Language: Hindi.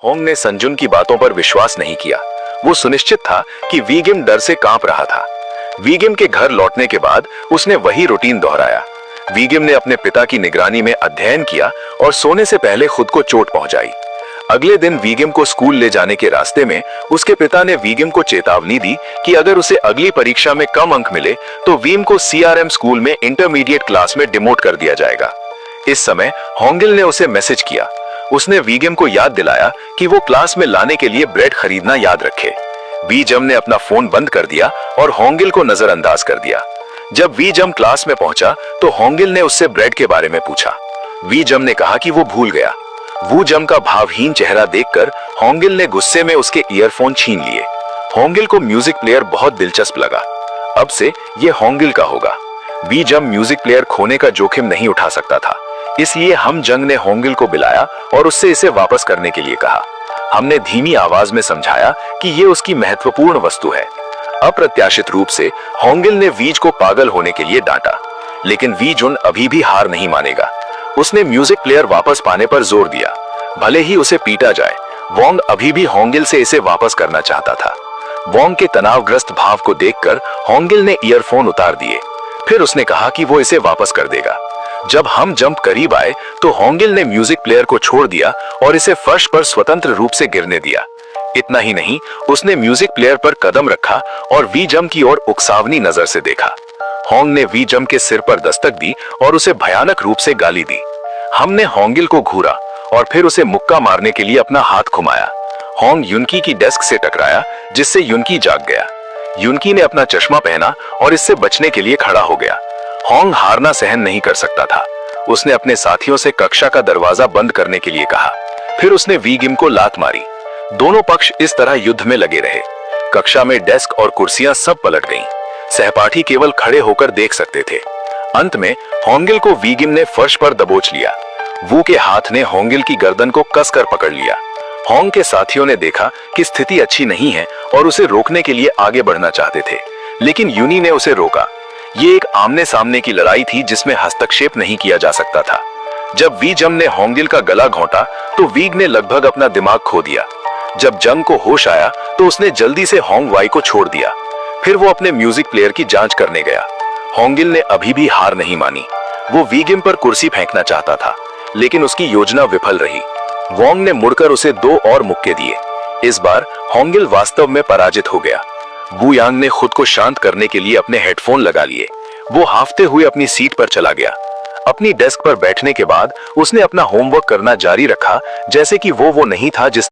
होंग ने संजुन की बातों पर विश्वास नहीं किया। वो सुनिश्चित था कि वीगिम डर से कांप रहा था। वीगिम के घर लौटने के बाद उसने वही रूटीन दोहराया। वीगिम ने अपने पिता की निगरानी में अध्ययन किया और सोने से पहले खुद को चोट पहुंचाई। अगले दिन वीगिम को स्कूल ले जाने के रास्ते में उसके पिता ने वीगिम को चेतावनी दी कि अगर उसे अगली परीक्षा में कम अंक मिले तो वीम को सीआरएम स्कूल में इंटरमीडिएट क्लास में डिमोट कर दिया जाएगा। इस समय होंगिल ने उसे मैसेज किया। उसने वीगिम को याद दिलाया कि वो क्लास में लाने के लिए ब्रेड खरीदना याद रखे। वीजम ने अपना फोन बंद कर दिया और होंगिल को नजरअंदाज कर दिया। जब वीजम क्लास में पहुंचा तो होंगिल ने उससे ब्रेड के बारे में पूछा। वीजम ने कहा कि वो भूल गया। वूजम का भावहीन चेहरा देखकर होंगिल ने गुस्से में उसके ईयरफोन छीन लिए। होंगिल को म्यूजिक प्लेयर बहुत दिलचस्प लगा। अब से ये होंगिल का होगा। वीजम म्यूजिक प्लेयर खोने का जोखिम नहीं उठा सकता था, इसलिए हम जंग ने होंगिल को बुलाया और उससे इसे वापस करने के लिए कहा। हमने धीमी आवाज में समझाया कि ये उसकी महत्वपूर्ण वस्तु है। अप्रत्याशित रूप से होंगिल ने वीज को पागल होने के लिए डांटा, लेकिन वीजुन अभी भी हार नहीं मानेगा। उसने म्यूजिक प्लेयर वापस पाने पर जोर दिया। भले ही उसे पीटा जाए, वोंग अभी भी होंगिल से इसे वापस करना चाहता था। वोंग के तनावग्रस्त भाव को देखकर होंगिल ने ईयरफोन उतार दिए। फिर उसने कहा कि वो इसे वापस कर देगा। जब हम जंप करीब आए तो होंगिल ने म्यूजिक प्लेयर को छोड़ दिया और इसे फर्श पर स्वतंत्र रूप से गिरने दिया। इतना ही नहीं, उसने म्यूजिक प्लेयर पर कदम रखा और वीजम की ओर उकसावनी नजर से देखा। होंग ने वीजम के सिर पर दस्तक दी और उसे भयानक रूप से गाली दी। हमने होंगिल को घूरा और फिर उसे मुक्का मारने के लिए अपना हाथ घुमाया। होंग युनकी की डेस्क से टकराया, जिससे युनकी जाग गया। युनकी ने अपना चश्मा पहना और इससे बचने के लिए खड़ा हो गया। होंग हारना सहन नहीं कर सकता था। उसने अपने साथियों से कक्षा का दरवाजा बंद करने के लिए कहा। फिर उसने वीगिम को लात मारी। दोनों पक्ष इस तरह युद्ध में लगे रहे। कक्षा में डेस्क और कुर्सियां सब पलट गईं। सहपाठी केवल खड़े होकर देख सकते थे। अंत में होंगिल को वीगिम ने फर्श पर दबोच लिया। वू के हाथ ने होंगिल की गर्दन को कसकर पकड़ लिया। होंग के साथियों ने देखा कि स्थिति अच्छी नहीं है और उसे रोकने के लिए आगे बढ़ना चाहते थे, लेकिन यूनी ने उसे रोका। ये एक आमने सामने की लड़ाई थी जिसमें हस्तक्षेप नहीं किया जा सकता था। जब वीजम ने होंगिल का गला घोंटा तो वीग ने लगभग अपना दिमाग खो दिया। जब जंग को होश आया तो उसने जल्दी से होंग वाई को छोड़ दिया। फिर वो अपने म्यूजिक प्लेयर की जांच करने गया। होंगिल ने अभी भी हार नहीं मानी। वो वीगिम पर कुर्सी फेंकना चाहता था, लेकिन उसकी योजना विफल रही। वोंग ने मुड़कर उसे 2 और मुक्के दिए। इस बार होंगिल वास्तव में पराजित हो गया। वू यांग ने खुद को शांत करने के लिए अपने हेडफोन लगा लिए। वो हाफते हुए अपनी सीट पर चला गया। अपनी डेस्क पर बैठने के बाद उसने अपना होमवर्क करना जारी रखा, जैसे कि वो नहीं था जिस